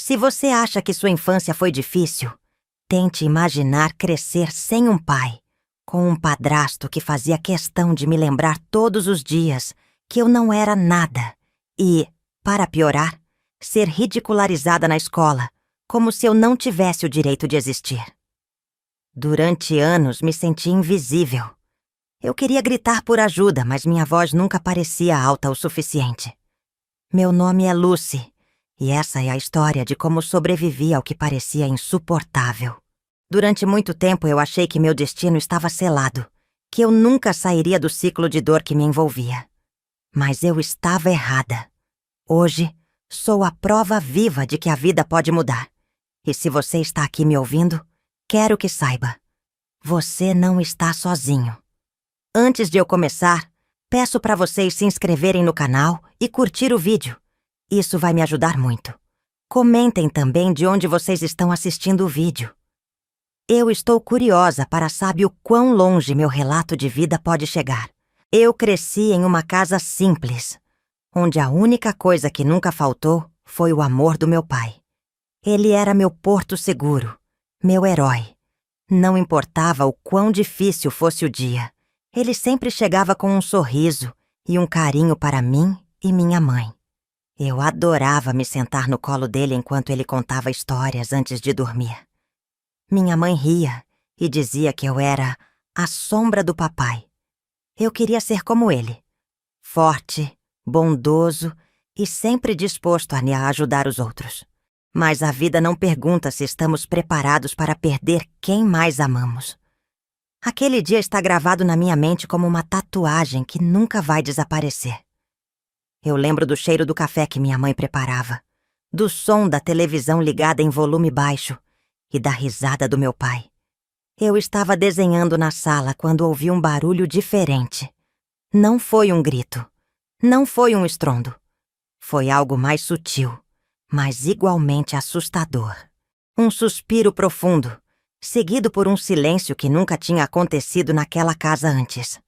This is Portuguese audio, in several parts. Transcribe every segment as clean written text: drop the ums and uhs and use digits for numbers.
Se você acha que sua infância foi difícil, tente imaginar crescer sem um pai, com um padrasto que fazia questão de me lembrar todos os dias que eu não era nada e, para piorar, ser ridicularizada na escola, como se eu não tivesse o direito de existir. Durante anos me senti invisível. Eu queria gritar por ajuda, mas minha voz nunca parecia alta o suficiente. Meu nome é Lucy, e essa é a história de como sobrevivi ao que parecia insuportável. Durante muito tempo eu achei que meu destino estava selado, que eu nunca sairia do ciclo de dor que me envolvia. Mas eu estava errada. Hoje, sou a prova viva de que a vida pode mudar. E se você está aqui me ouvindo, quero que saiba. Você não está sozinho. Antes de eu começar, peço para vocês se inscreverem no canal e curtir o vídeo. Isso vai me ajudar muito. Comentem também de onde vocês estão assistindo o vídeo. Eu estou curiosa para saber o quão longe meu relato de vida pode chegar. Eu cresci em uma casa simples, onde a única coisa que nunca faltou foi o amor do meu pai. Ele era meu porto seguro, meu herói. Não importava o quão difícil fosse o dia, ele sempre chegava com um sorriso e um carinho para mim e minha mãe. Eu adorava me sentar no colo dele enquanto ele contava histórias antes de dormir. Minha mãe ria e dizia que eu era a sombra do papai. Eu queria ser como ele, forte, bondoso e sempre disposto a ajudar os outros. Mas a vida não pergunta se estamos preparados para perder quem mais amamos. Aquele dia está gravado na minha mente como uma tatuagem que nunca vai desaparecer. Eu lembro do cheiro do café que minha mãe preparava, do som da televisão ligada em volume baixo e da risada do meu pai. Eu estava desenhando na sala quando ouvi um barulho diferente. Não foi um grito, não foi um estrondo. Foi algo mais sutil, mas igualmente assustador. Um suspiro profundo, seguido por um silêncio que nunca tinha acontecido naquela casa antes.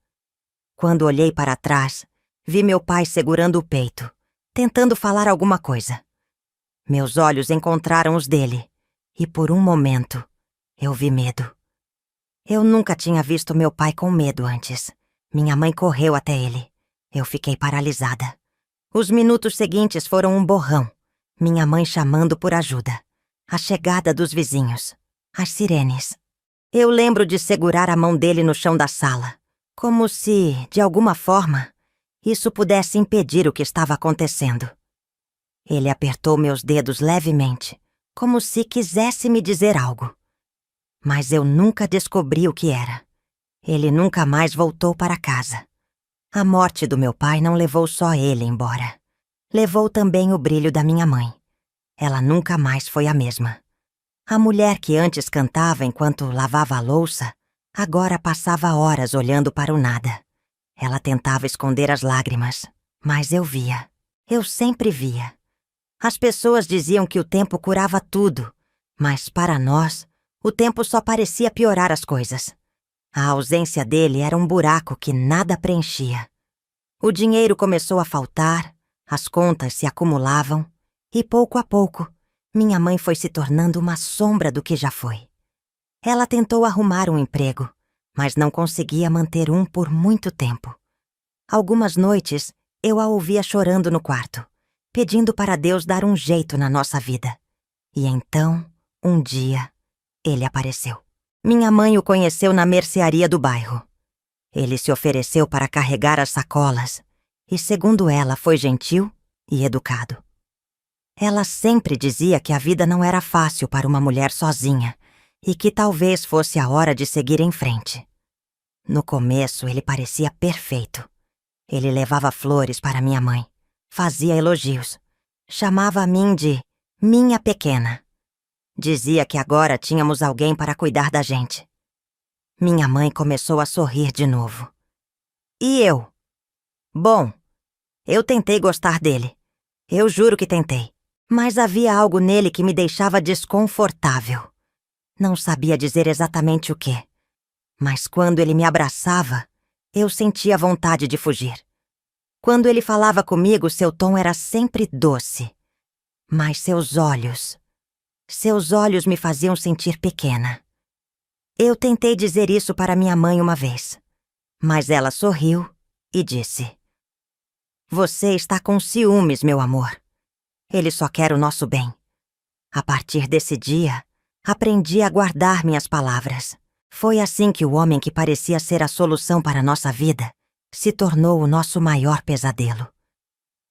Quando olhei para trás, vi meu pai segurando o peito, tentando falar alguma coisa. Meus olhos encontraram os dele, e por um momento, eu vi medo. Eu nunca tinha visto meu pai com medo antes. Minha mãe correu até ele. Eu fiquei paralisada. Os minutos seguintes foram um borrão. Minha mãe chamando por ajuda. A chegada dos vizinhos. As sirenes. Eu lembro de segurar a mão dele no chão da sala, como se, de alguma forma, isso pudesse impedir o que estava acontecendo. Ele apertou meus dedos levemente, como se quisesse me dizer algo. Mas eu nunca descobri o que era. Ele nunca mais voltou para casa. A morte do meu pai não levou só ele embora. Levou também o brilho da minha mãe. Ela nunca mais foi a mesma. A mulher que antes cantava enquanto lavava a louça, agora passava horas olhando para o nada. Ela tentava esconder as lágrimas, mas eu via. Eu sempre via. As pessoas diziam que o tempo curava tudo, mas para nós, o tempo só parecia piorar as coisas. A ausência dele era um buraco que nada preenchia. O dinheiro começou a faltar, as contas se acumulavam, e pouco a pouco, minha mãe foi se tornando uma sombra do que já foi. Ela tentou arrumar um emprego, mas não conseguia manter um por muito tempo. Algumas noites, eu a ouvia chorando no quarto, pedindo para Deus dar um jeito na nossa vida. E então, um dia, ele apareceu. Minha mãe o conheceu na mercearia do bairro. Ele se ofereceu para carregar as sacolas e, segundo ela, foi gentil e educado. Ela sempre dizia que a vida não era fácil para uma mulher sozinha e que talvez fosse a hora de seguir em frente. No começo, ele parecia perfeito. Ele levava flores para minha mãe, fazia elogios, chamava a mim de minha pequena. Dizia que agora tínhamos alguém para cuidar da gente. Minha mãe começou a sorrir de novo. E eu? Bom, eu tentei gostar dele. Eu juro que tentei. Mas havia algo nele que me deixava desconfortável. Não sabia dizer exatamente o quê. Mas quando ele me abraçava, eu sentia vontade de fugir. Quando ele falava comigo, seu tom era sempre doce. Mas seus olhos, Seus olhos me faziam sentir pequena. Eu tentei dizer isso para minha mãe uma vez, mas ela sorriu e disse: "Você está com ciúmes, meu amor. Ele só quer o nosso bem." A partir desse dia, aprendi a guardar minhas palavras. Foi assim que o homem que parecia ser a solução para nossa vida se tornou o nosso maior pesadelo.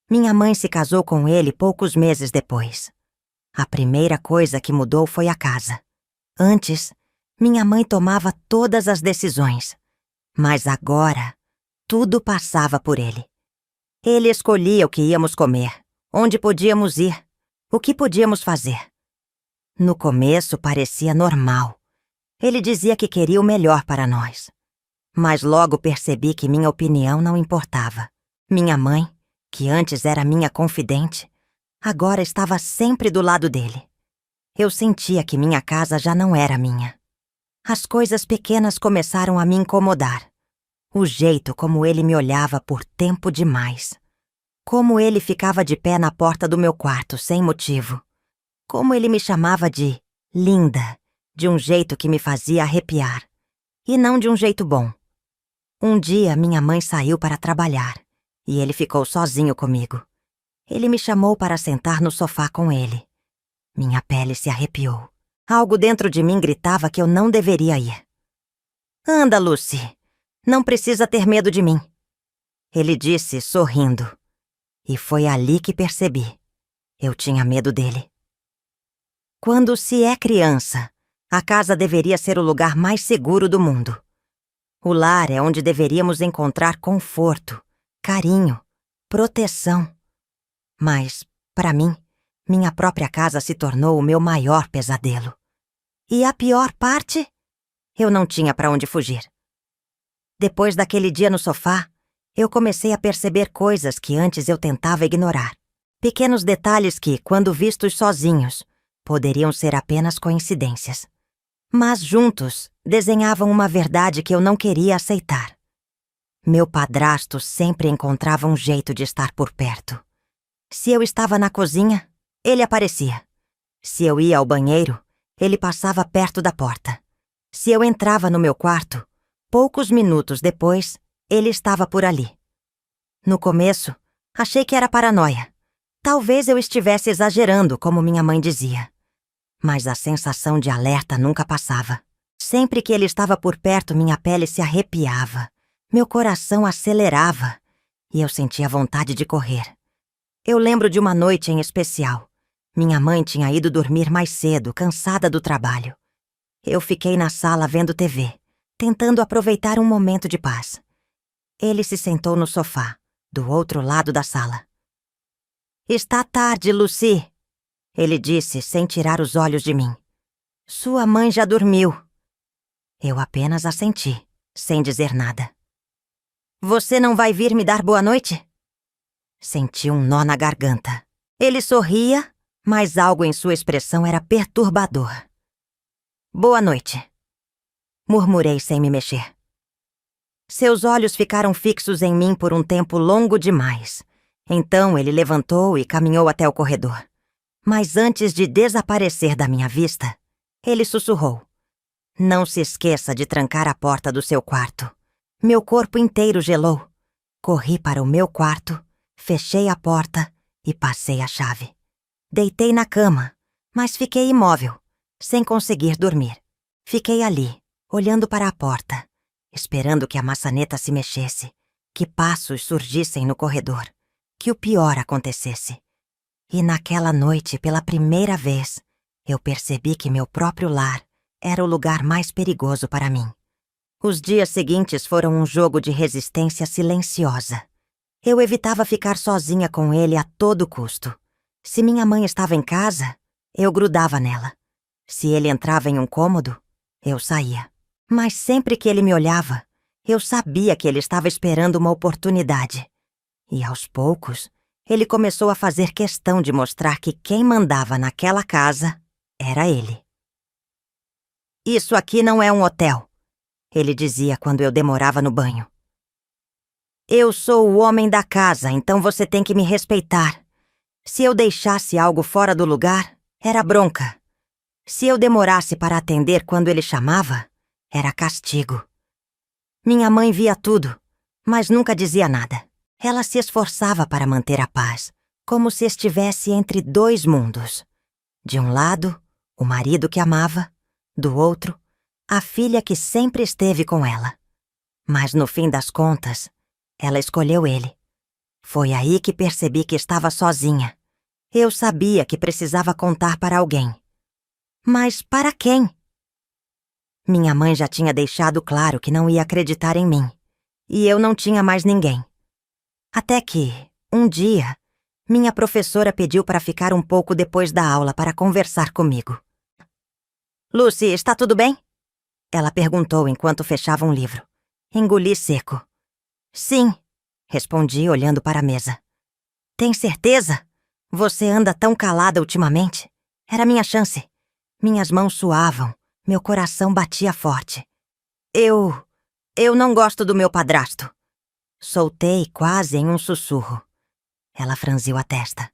Minha mãe se casou com ele poucos meses depois. A primeira coisa que mudou foi a casa. Antes, minha mãe tomava todas as decisões, mas agora, tudo passava por ele. Ele escolhia o que íamos comer, onde podíamos ir, o que podíamos fazer. No começo parecia normal. Ele dizia que queria o melhor para nós. Mas logo percebi que minha opinião não importava. Minha mãe, que antes era minha confidente, agora estava sempre do lado dele. Eu sentia que minha casa já não era minha. As coisas pequenas começaram a me incomodar. O jeito como ele me olhava por tempo demais. Como ele ficava de pé na porta do meu quarto sem motivo. Como ele me chamava de linda, de um jeito que me fazia arrepiar. E não de um jeito bom. Um dia minha mãe saiu para trabalhar e ele ficou sozinho comigo. Ele me chamou para sentar no sofá com ele. Minha pele se arrepiou. Algo dentro de mim gritava que eu não deveria ir. "Anda, Lucy. Não precisa ter medo de mim." Ele disse, sorrindo. E foi ali que percebi. Eu tinha medo dele. Quando se é criança, a casa deveria ser o lugar mais seguro do mundo. O lar é onde deveríamos encontrar conforto, carinho, proteção. Mas, para mim, minha própria casa se tornou o meu maior pesadelo. E a pior parte? Eu não tinha para onde fugir. Depois daquele dia no sofá, eu comecei a perceber coisas que antes eu tentava ignorar. Pequenos detalhes que, quando vistos sozinhos, poderiam ser apenas coincidências. Mas juntos, desenhavam uma verdade que eu não queria aceitar. Meu padrasto sempre encontrava um jeito de estar por perto. Se eu estava na cozinha, ele aparecia. Se eu ia ao banheiro, ele passava perto da porta. Se eu entrava no meu quarto, poucos minutos depois, ele estava por ali. No começo, achei que era paranoia. Talvez eu estivesse exagerando, como minha mãe dizia. Mas a sensação de alerta nunca passava. Sempre que ele estava por perto, minha pele se arrepiava, meu coração acelerava e eu sentia vontade de correr. Eu lembro de uma noite em especial. Minha mãe tinha ido dormir mais cedo, cansada do trabalho. Eu fiquei na sala vendo TV, tentando aproveitar um momento de paz. Ele se sentou no sofá, do outro lado da sala. "Está tarde, Lucy," ele disse sem tirar os olhos de mim. "Sua mãe já dormiu." Eu apenas assenti, sem dizer nada. "Você não vai vir me dar boa noite?" Senti um nó na garganta. Ele sorria, mas algo em sua expressão era perturbador. "Boa noite," murmurei sem me mexer. Seus olhos ficaram fixos em mim por um tempo longo demais. Então ele levantou e caminhou até o corredor. Mas antes de desaparecer da minha vista, ele sussurrou: "Não se esqueça de trancar a porta do seu quarto." Meu corpo inteiro gelou. Corri para o meu quarto, fechei a porta e passei a chave. Deitei na cama, mas fiquei imóvel, sem conseguir dormir. Fiquei ali, olhando para a porta, esperando que a maçaneta se mexesse, que passos surgissem no corredor, que o pior acontecesse. E naquela noite, pela primeira vez, eu percebi que meu próprio lar era o lugar mais perigoso para mim. Os dias seguintes foram um jogo de resistência silenciosa. Eu evitava ficar sozinha com ele a todo custo. Se minha mãe estava em casa, eu grudava nela. Se ele entrava em um cômodo, eu saía. Mas sempre que ele me olhava, eu sabia que ele estava esperando uma oportunidade. E aos poucos, ele começou a fazer questão de mostrar que quem mandava naquela casa era ele. "Isso aqui não é um hotel," ele dizia quando eu demorava no banho. "Eu sou o homem da casa, então você tem que me respeitar." Se eu deixasse algo fora do lugar, era bronca. Se eu demorasse para atender quando ele chamava, era castigo. Minha mãe via tudo, mas nunca dizia nada. Ela se esforçava para manter a paz, como se estivesse entre dois mundos. De um lado, o marido que amava, do outro, a filha que sempre esteve com ela. Mas no fim das contas, ela escolheu ele. Foi aí que percebi que estava sozinha. Eu sabia que precisava contar para alguém. Mas para quem? Minha mãe já tinha deixado claro que não ia acreditar em mim, e eu não tinha mais ninguém. Até que, um dia, minha professora pediu para ficar um pouco depois da aula para conversar comigo. Lucy, está tudo bem? Ela perguntou enquanto fechava um livro. Engoli seco. Sim, respondi olhando para a mesa. Tem certeza? Você anda tão calada ultimamente? Era minha chance. Minhas mãos suavam, meu coração batia forte. Eu não gosto do meu padrasto. Soltei quase em um sussurro. Ela franziu a testa.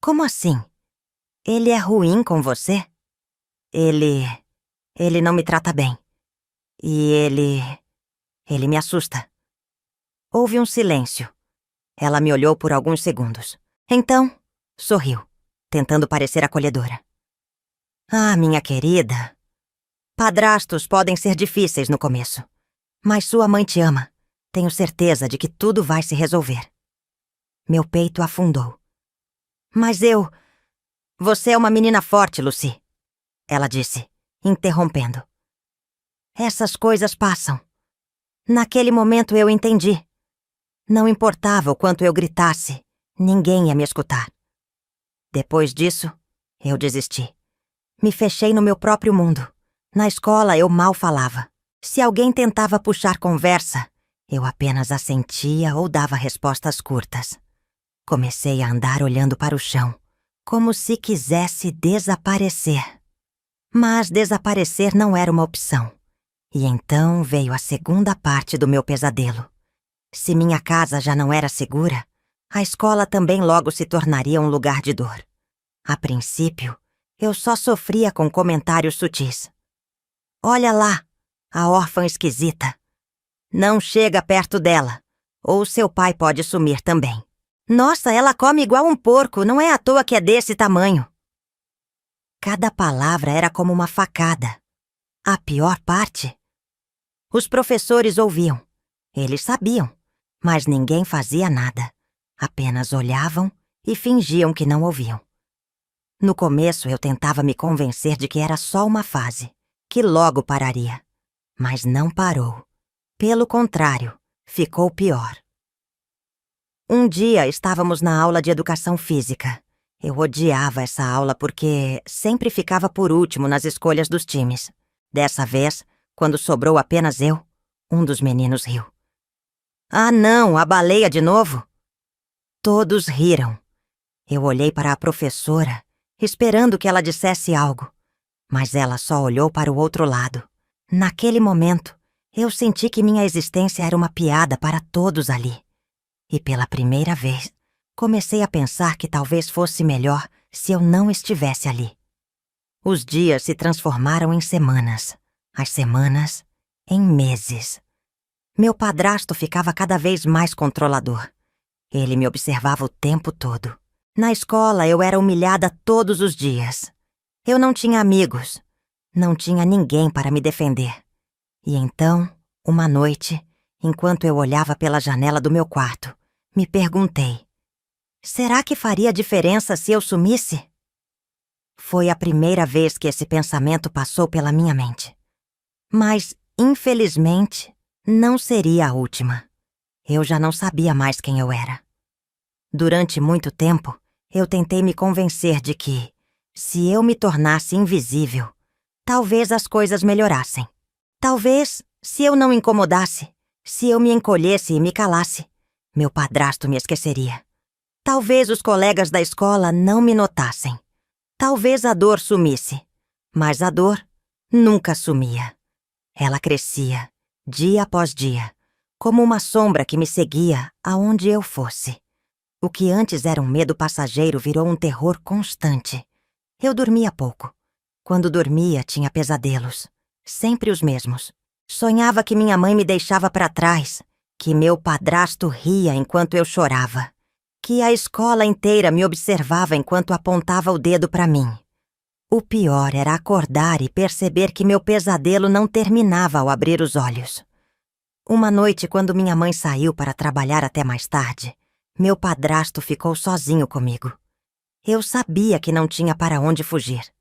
Como assim? Ele é ruim com você? Ele não me trata bem. E ele me assusta. Houve um silêncio. Ela me olhou por alguns segundos. Então, sorriu, tentando parecer acolhedora. Ah, minha querida. Padrastos podem ser difíceis no começo. Mas sua mãe te ama. Tenho certeza de que tudo vai se resolver. Meu peito afundou. Mas Você é uma menina forte, Lucy. Ela disse, interrompendo. Essas coisas passam. Naquele momento eu entendi. Não importava o quanto eu gritasse, ninguém ia me escutar. Depois disso, eu desisti. Me fechei no meu próprio mundo. Na escola eu mal falava. Se alguém tentava puxar conversa, eu apenas assentia ou dava respostas curtas. Comecei a andar olhando para o chão, como se quisesse desaparecer. Mas desaparecer não era uma opção. E então veio a segunda parte do meu pesadelo. Se minha casa já não era segura, a escola também logo se tornaria um lugar de dor. A princípio, eu só sofria com comentários sutis. Olha lá, a órfã esquisita. Não chega perto dela, ou seu pai pode sumir também. Nossa, ela come igual um porco, não é à toa que é desse tamanho. Cada palavra era como uma facada. A pior parte? Os professores ouviam. Eles sabiam, mas ninguém fazia nada. Apenas olhavam e fingiam que não ouviam. No começo eu tentava me convencer de que era só uma fase, que logo pararia. Mas não parou. Pelo contrário, ficou pior. Um dia estávamos na aula de educação física. Eu odiava essa aula porque sempre ficava por último nas escolhas dos times. Dessa vez, quando sobrou apenas eu, um dos meninos riu. Ah não, a baleia de novo? Todos riram. Eu olhei para a professora, esperando que ela dissesse algo. Mas ela só olhou para o outro lado. Naquele momento, eu senti que minha existência era uma piada para todos ali. E pela primeira vez, comecei a pensar que talvez fosse melhor se eu não estivesse ali. Os dias se transformaram em semanas, as semanas em meses. Meu padrasto ficava cada vez mais controlador. Ele me observava o tempo todo. Na escola eu era humilhada todos os dias. Eu não tinha amigos, não tinha ninguém para me defender. E então, uma noite, enquanto eu olhava pela janela do meu quarto, me perguntei: será que faria diferença se eu sumisse? Foi a primeira vez que esse pensamento passou pela minha mente. Mas, infelizmente, não seria a última. Eu já não sabia mais quem eu era. Durante muito tempo, eu tentei me convencer de que, se eu me tornasse invisível, talvez as coisas melhorassem. Talvez, se eu não incomodasse, se eu me encolhesse e me calasse, meu padrasto me esqueceria. Talvez os colegas da escola não me notassem. Talvez a dor sumisse. Mas a dor nunca sumia. Ela crescia, dia após dia, como uma sombra que me seguia aonde eu fosse. O que antes era um medo passageiro virou um terror constante. Eu dormia pouco. Quando dormia, tinha pesadelos. Sempre os mesmos. Sonhava que minha mãe me deixava para trás, que meu padrasto ria enquanto eu chorava, que a escola inteira me observava enquanto apontava o dedo para mim. O pior era acordar e perceber que meu pesadelo não terminava ao abrir os olhos. Uma noite, quando minha mãe saiu para trabalhar até mais tarde, meu padrasto ficou sozinho comigo. Eu sabia que não tinha para onde fugir.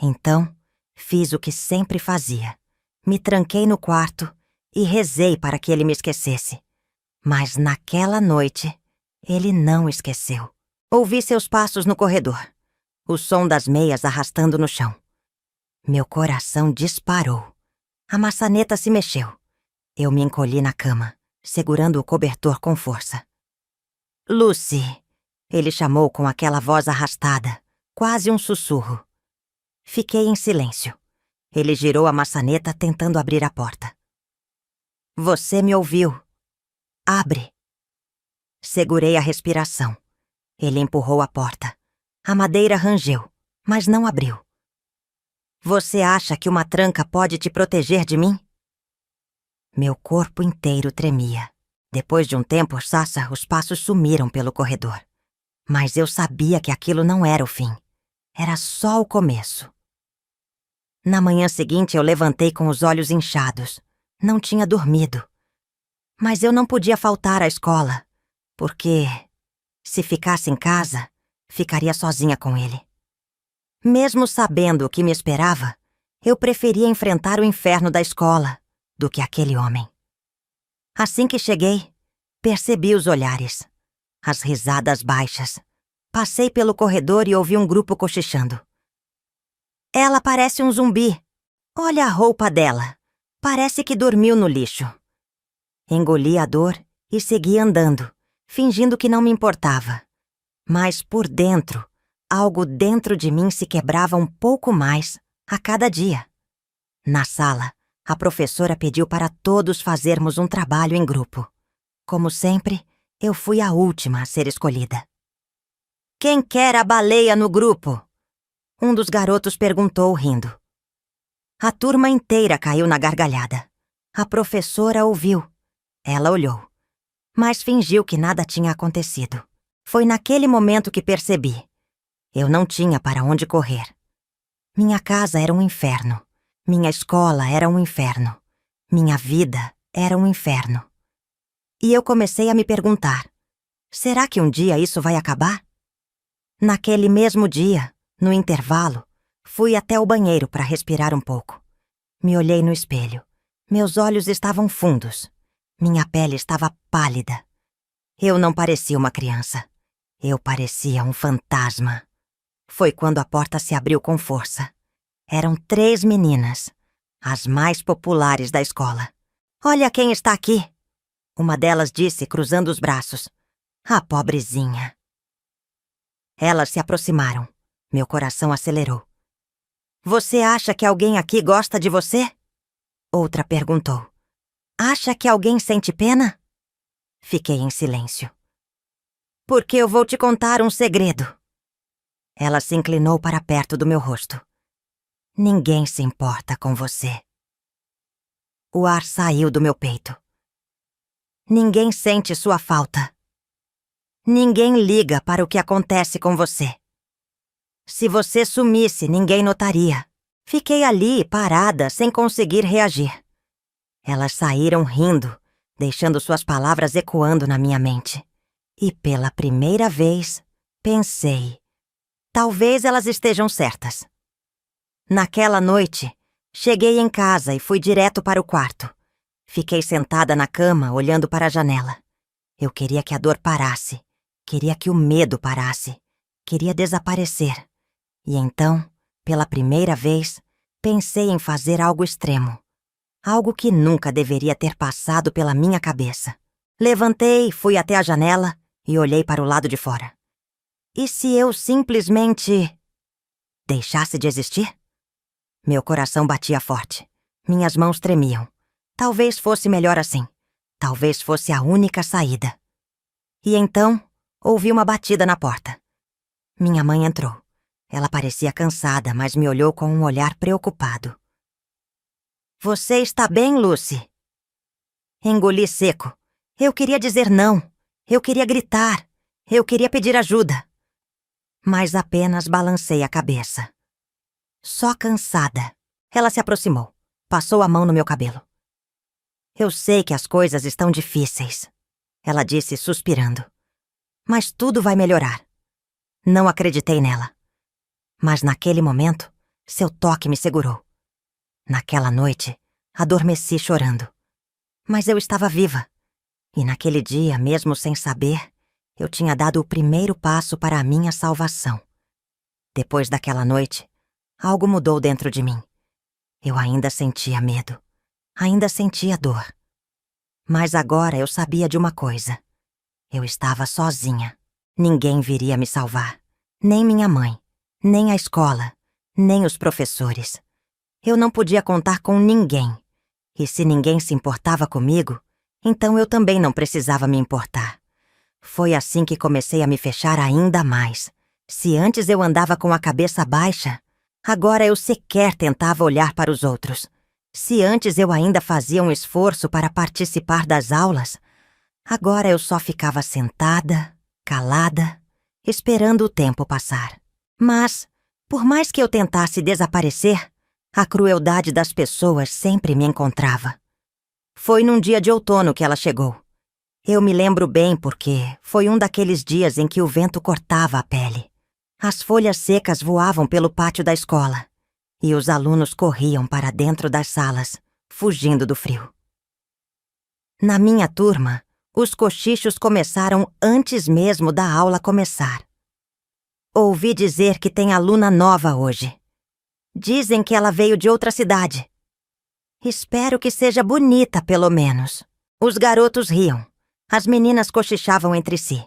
Então, fiz o que sempre fazia. Me tranquei no quarto e rezei para que ele me esquecesse. Mas naquela noite, ele não esqueceu. Ouvi seus passos no corredor, o som das meias arrastando no chão. Meu coração disparou. A maçaneta se mexeu. Eu me encolhi na cama, segurando o cobertor com força. Lucy, ele chamou com aquela voz arrastada, quase um sussurro. Fiquei em silêncio. Ele girou a maçaneta tentando abrir a porta. Você me ouviu. Abre. Segurei a respiração. Ele empurrou a porta. A madeira rangeu, mas não abriu. Você acha que uma tranca pode te proteger de mim? Meu corpo inteiro tremia. Depois de um tempo, Sassa, os passos sumiram pelo corredor. Mas eu sabia que aquilo não era o fim. Era só o começo. Na manhã seguinte, eu levantei com os olhos inchados. Não tinha dormido. Mas eu não podia faltar à escola, porque, se ficasse em casa, ficaria sozinha com ele. Mesmo sabendo o que me esperava, eu preferia enfrentar o inferno da escola do que aquele homem. Assim que cheguei, percebi os olhares, as risadas baixas. Passei pelo corredor e ouvi um grupo cochichando. Ela parece um zumbi. Olha a roupa dela. Parece que dormiu no lixo. Engoli a dor e segui andando, fingindo que não me importava. Mas por dentro, algo dentro de mim se quebrava um pouco mais a cada dia. Na sala, a professora pediu para todos fazermos um trabalho em grupo. Como sempre, eu fui a última a ser escolhida. Quem quer a baleia no grupo? Um dos garotos perguntou rindo. A turma inteira caiu na gargalhada. A professora ouviu. Ela olhou, mas fingiu que nada tinha acontecido. Foi naquele momento que percebi. Eu não tinha para onde correr. Minha casa era um inferno. Minha escola era um inferno. Minha vida era um inferno. E eu comecei a me perguntar, será que um dia isso vai acabar? Naquele mesmo dia, no intervalo, fui até o banheiro para respirar um pouco. Me olhei no espelho. Meus olhos estavam fundos. Minha pele estava pálida. Eu não parecia uma criança. Eu parecia um fantasma. Foi quando a porta se abriu com força. Eram 3 meninas, as mais populares da escola. Olha quem está aqui! Uma delas disse, cruzando os braços. A pobrezinha. Elas se aproximaram. Meu coração acelerou. Você acha que alguém aqui gosta de você? Outra perguntou. Acha que alguém sente pena? Fiquei em silêncio. Porque eu vou te contar um segredo. Ela se inclinou para perto do meu rosto. Ninguém se importa com você. O ar saiu do meu peito. Ninguém sente sua falta. Ninguém liga para o que acontece com você. Se você sumisse, ninguém notaria. Fiquei ali, parada, sem conseguir reagir. Elas saíram rindo, deixando suas palavras ecoando na minha mente. E pela primeira vez, pensei, talvez elas estejam certas. Naquela noite, cheguei em casa e fui direto para o quarto. Fiquei sentada na cama, olhando para a janela. Eu queria que a dor parasse. Queria que o medo parasse. Queria desaparecer. E então, pela primeira vez, pensei em fazer algo extremo. Algo que nunca deveria ter passado pela minha cabeça. Levantei, fui até a janela e olhei para o lado de fora. E se eu simplesmente deixasse de existir? Meu coração batia forte. Minhas mãos tremiam. Talvez fosse melhor assim. Talvez fosse a única saída. E então, ouvi uma batida na porta. Minha mãe entrou. Ela parecia cansada, mas me olhou com um olhar preocupado. Você está bem, Lucy? Engoli seco. Eu queria dizer não. Eu queria gritar. Eu queria pedir ajuda. Mas apenas balancei a cabeça. Só cansada. Ela se aproximou. Passou a mão no meu cabelo. Eu sei que as coisas estão difíceis, ela disse suspirando. Mas tudo vai melhorar. Não acreditei nela. Mas naquele momento, seu toque me segurou. Naquela noite, adormeci chorando. Mas eu estava viva. E naquele dia, mesmo sem saber, eu tinha dado o primeiro passo para a minha salvação. Depois daquela noite, algo mudou dentro de mim. Eu ainda sentia medo. Ainda sentia dor. Mas agora eu sabia de uma coisa. Eu estava sozinha. Ninguém viria me salvar. Nem minha mãe, nem a escola, nem os professores. Eu não podia contar com ninguém. E se ninguém se importava comigo, então eu também não precisava me importar. Foi assim que comecei a me fechar ainda mais. Se antes eu andava com a cabeça baixa, agora eu sequer tentava olhar para os outros. Se antes eu ainda fazia um esforço para participar das aulas, agora eu só ficava sentada, calada, esperando o tempo passar. Mas, por mais que eu tentasse desaparecer, a crueldade das pessoas sempre me encontrava. Foi num dia de outono que ela chegou. Eu me lembro bem porque foi um daqueles dias em que o vento cortava a pele. As folhas secas voavam pelo pátio da escola. E os alunos corriam para dentro das salas, fugindo do frio. Na minha turma, os cochichos começaram antes mesmo da aula começar. Ouvi dizer que tem aluna nova hoje. Dizem que ela veio de outra cidade. Espero que seja bonita, pelo menos. Os garotos riam. As meninas cochichavam entre si.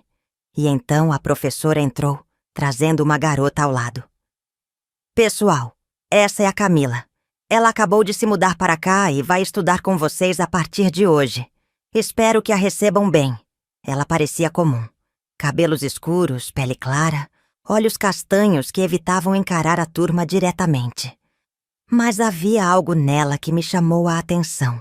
E então a professora entrou, trazendo uma garota ao lado. Pessoal, essa é a Camila. Ela acabou de se mudar para cá e vai estudar com vocês a partir de hoje. Espero que a recebam bem. Ela parecia comum. Cabelos escuros, pele clara, olhos castanhos que evitavam encarar a turma diretamente. Mas havia algo nela que me chamou a atenção.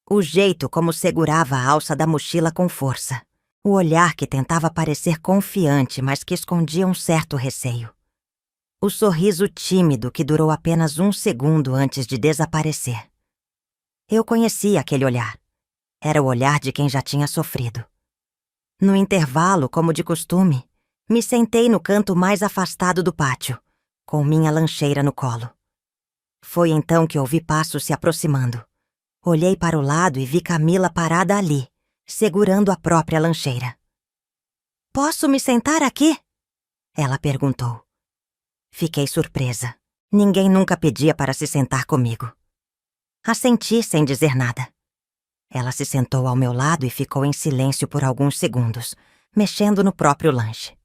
O jeito como segurava a alça da mochila com força. O olhar que tentava parecer confiante, mas que escondia um certo receio. O sorriso tímido que durou apenas um segundo antes de desaparecer. Eu conhecia aquele olhar. Era o olhar de quem já tinha sofrido. No intervalo, como de costume, me sentei no canto mais afastado do pátio, com minha lancheira no colo. Foi então que ouvi passos se aproximando. Olhei para o lado e vi Camila parada ali, segurando a própria lancheira. "Posso me sentar aqui?" ela perguntou. Fiquei surpresa. Ninguém nunca pedia para se sentar comigo. Assenti sem dizer nada. Ela se sentou ao meu lado e ficou em silêncio por alguns segundos, mexendo no próprio lanche.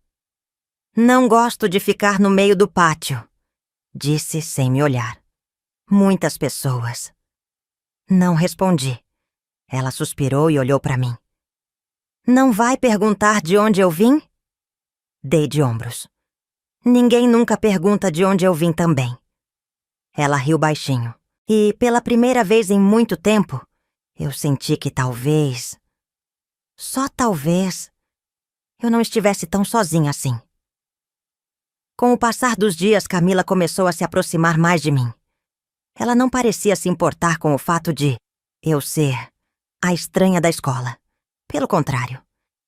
"Não gosto de ficar no meio do pátio", disse sem me olhar. "Muitas pessoas." Não respondi. Ela suspirou e olhou para mim. "Não vai perguntar de onde eu vim?" Dei de ombros. "Ninguém nunca pergunta de onde eu vim também." Ela riu baixinho. E, pela primeira vez em muito tempo, eu senti que talvez, só talvez, eu não estivesse tão sozinha assim. Com o passar dos dias, Camila começou a se aproximar mais de mim. Ela não parecia se importar com o fato de eu ser a estranha da escola. Pelo contrário,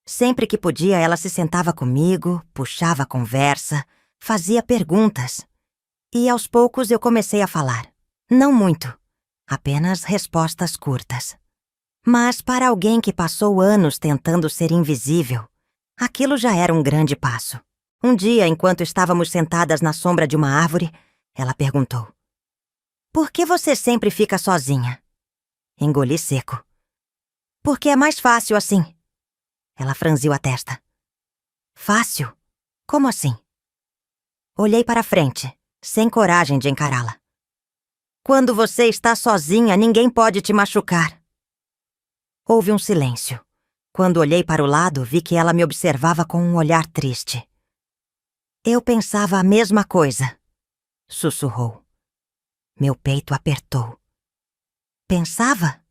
sempre que podia, ela se sentava comigo, puxava a conversa, fazia perguntas. E aos poucos eu comecei a falar. Não muito, apenas respostas curtas. Mas para alguém que passou anos tentando ser invisível, aquilo já era um grande passo. Um dia, enquanto estávamos sentadas na sombra de uma árvore, ela perguntou: "Por que você sempre fica sozinha?" Engoli seco. "Porque é mais fácil assim." Ela franziu a testa. "Fácil? Como assim?" Olhei para frente, sem coragem de encará-la. "Quando você está sozinha, ninguém pode te machucar." Houve um silêncio. Quando olhei para o lado, vi que ela me observava com um olhar triste. Eu pensava a mesma coisa, sussurrou. Meu peito apertou. Pensava?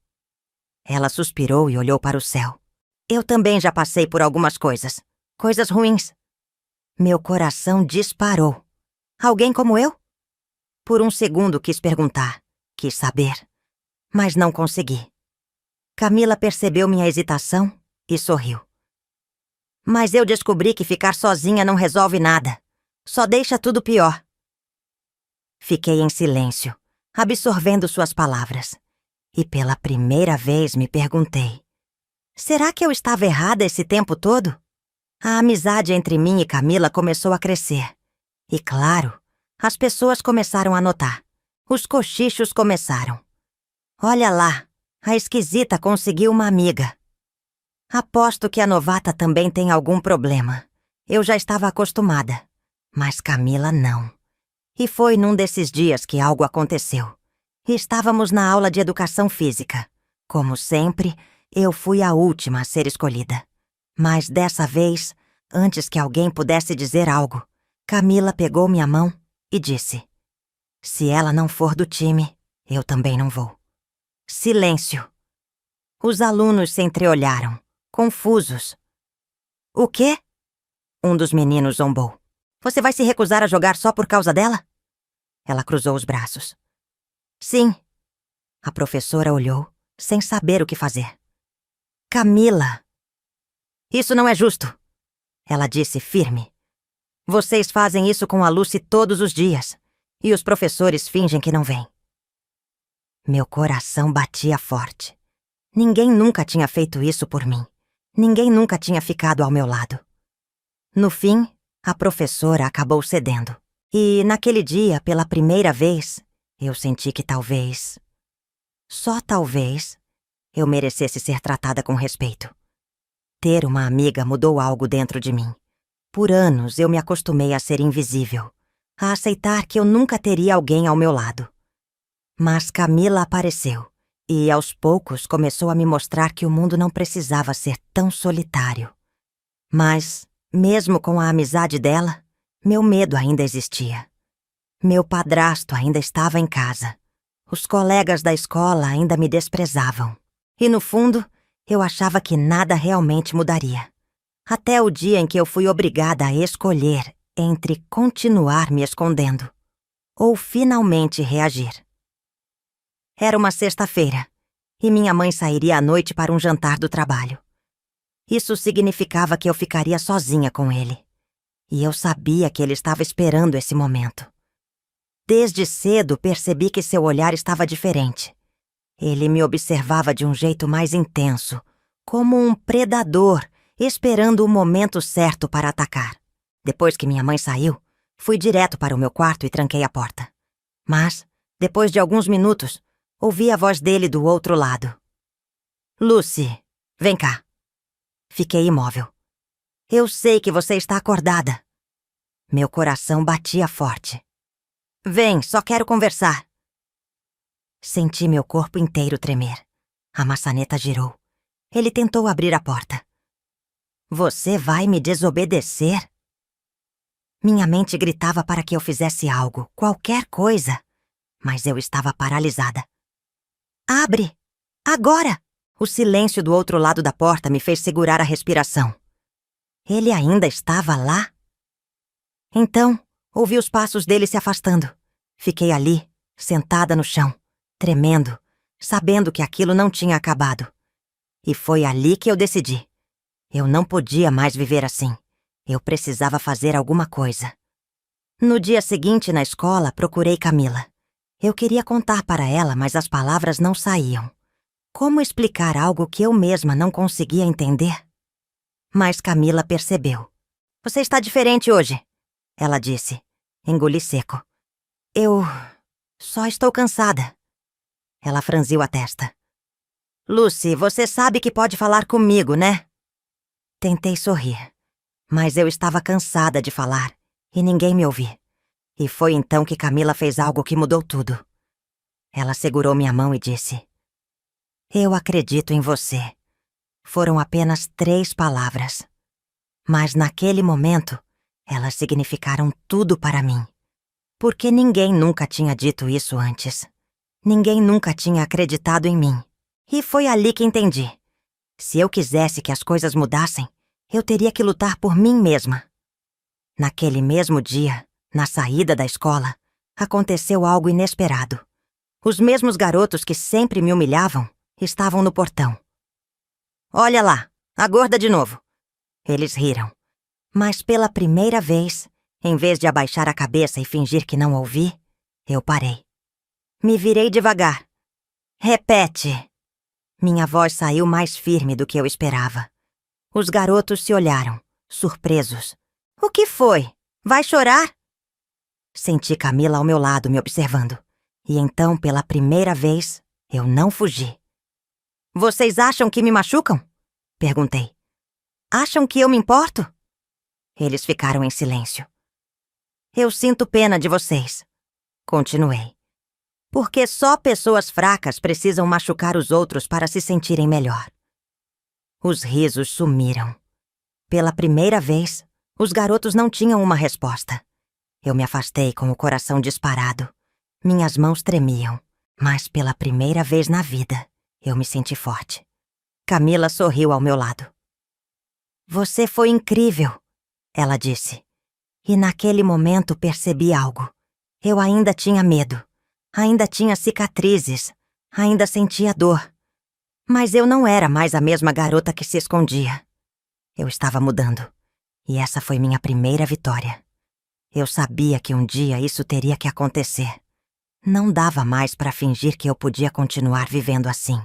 Ela suspirou e olhou para o céu. Eu também já passei por algumas coisas. Coisas ruins. Meu coração disparou. Alguém como eu? Por um segundo quis perguntar, quis saber, mas não consegui. Camila percebeu minha hesitação e sorriu. Mas eu descobri que ficar sozinha não resolve nada. Só deixa tudo pior. Fiquei em silêncio, absorvendo suas palavras. E pela primeira vez me perguntei: será que eu estava errada esse tempo todo? A amizade entre mim e Camila começou a crescer. E claro, as pessoas começaram a notar. Os cochichos começaram. Olha lá, a esquisita conseguiu uma amiga. Aposto que a novata também tem algum problema. Eu já estava acostumada. Mas Camila não. E foi num desses dias que algo aconteceu. Estávamos na aula de educação física. Como sempre, eu fui a última a ser escolhida. Mas dessa vez, antes que alguém pudesse dizer algo, Camila pegou minha mão e disse: se ela não for do time, eu também não vou. Silêncio. Os alunos se entreolharam, confusos. O quê? Um dos meninos zombou. Você vai se recusar a jogar só por causa dela? Ela cruzou os braços. Sim. A professora olhou, sem saber o que fazer. Camila. Isso não é justo. Ela disse firme. Vocês fazem isso com a Lucy todos os dias. E os professores fingem que não vêm. Meu coração batia forte. Ninguém nunca tinha feito isso por mim. Ninguém nunca tinha ficado ao meu lado. No fim, a professora acabou cedendo. E, naquele dia, pela primeira vez, eu senti que talvez, só talvez, eu merecesse ser tratada com respeito. Ter uma amiga mudou algo dentro de mim. Por anos eu me acostumei a ser invisível, a aceitar que eu nunca teria alguém ao meu lado. Mas Camila apareceu e, aos poucos, começou a me mostrar que o mundo não precisava ser tão solitário. Mas, mesmo com a amizade dela, meu medo ainda existia. Meu padrasto ainda estava em casa. Os colegas da escola ainda me desprezavam. E, no fundo, eu achava que nada realmente mudaria. Até o dia em que eu fui obrigada a escolher entre continuar me escondendo ou finalmente reagir. Era uma sexta-feira e minha mãe sairia à noite para um jantar do trabalho. Isso significava que eu ficaria sozinha com ele. E eu sabia que ele estava esperando esse momento. Desde cedo percebi que seu olhar estava diferente. Ele me observava de um jeito mais intenso, como um predador, esperando o momento certo para atacar. Depois que minha mãe saiu, fui direto para o meu quarto e tranquei a porta. Mas, depois de alguns minutos, ouvi a voz dele do outro lado. Lucy, vem cá. Fiquei imóvel. Eu sei que você está acordada. Meu coração batia forte. Vem, só quero conversar. Senti meu corpo inteiro tremer. A maçaneta girou. Ele tentou abrir a porta. Você vai me desobedecer? Minha mente gritava para que eu fizesse algo, qualquer coisa. Mas eu estava paralisada. Abre! Agora! O silêncio do outro lado da porta me fez segurar a respiração. Ele ainda estava lá? Então, ouvi os passos dele se afastando. Fiquei ali, sentada no chão, tremendo, sabendo que aquilo não tinha acabado. E foi ali que eu decidi. Eu não podia mais viver assim. Eu precisava fazer alguma coisa. No dia seguinte, na escola, procurei Camila. Eu queria contar para ela, mas as palavras não saíam. Como explicar algo que eu mesma não conseguia entender? Mas Camila percebeu. Você está diferente hoje, ela disse. Engoli seco. Eu só estou cansada. Ela franziu a testa. Lucy, você sabe que pode falar comigo, né? Tentei sorrir, mas eu estava cansada de falar e ninguém me ouvia. E foi então que Camila fez algo que mudou tudo. Ela segurou minha mão e disse: Eu acredito em você. Foram apenas 3 palavras. Mas naquele momento, Elas significaram tudo para mim. Porque ninguém nunca tinha dito isso antes. Ninguém nunca tinha acreditado em mim. E foi ali que entendi. Se eu quisesse que as coisas mudassem, eu teria que lutar por mim mesma. Naquele mesmo dia, na saída da escola, aconteceu algo inesperado. Os mesmos garotos que sempre me humilhavam estavam no portão. "Olha lá, a gorda de novo." Eles riram. Mas pela primeira vez, em vez de abaixar a cabeça e fingir que não ouvi, eu parei. Me virei devagar. "Repete." Minha voz saiu mais firme do que eu esperava. Os garotos se olharam, surpresos. "O que foi? Vai chorar?" Senti Camila ao meu lado me observando. E então, pela primeira vez, eu não fugi. "Vocês acham que me machucam?" Perguntei. "Acham que eu me importo?" Eles ficaram em silêncio. "Eu sinto pena de vocês." Continuei. "Porque só pessoas fracas precisam machucar os outros para se sentirem melhor." Os risos sumiram. Pela primeira vez, os garotos não tinham uma resposta. Eu me afastei com o coração disparado. Minhas mãos tremiam, mas pela primeira vez na vida, eu me senti forte. Camila sorriu ao meu lado. "Você foi incrível," ela disse. E naquele momento percebi algo. Eu ainda tinha medo. Ainda tinha cicatrizes. Ainda sentia dor. Mas eu não era mais a mesma garota que se escondia. Eu estava mudando. E essa foi minha primeira vitória. Eu sabia que um dia isso teria que acontecer. Não dava mais para fingir que eu podia continuar vivendo assim.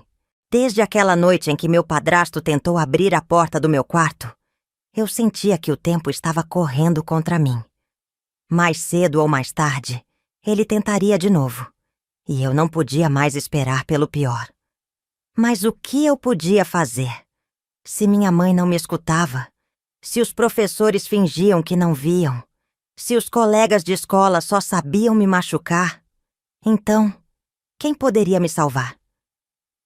Desde aquela noite em que meu padrasto tentou abrir a porta do meu quarto, eu sentia que o tempo estava correndo contra mim. Mais cedo ou mais tarde, ele tentaria de novo. E eu não podia mais esperar pelo pior. Mas o que eu podia fazer? Se minha mãe não me escutava, se os professores fingiam que não viam, se os colegas de escola só sabiam me machucar, então, quem poderia me salvar?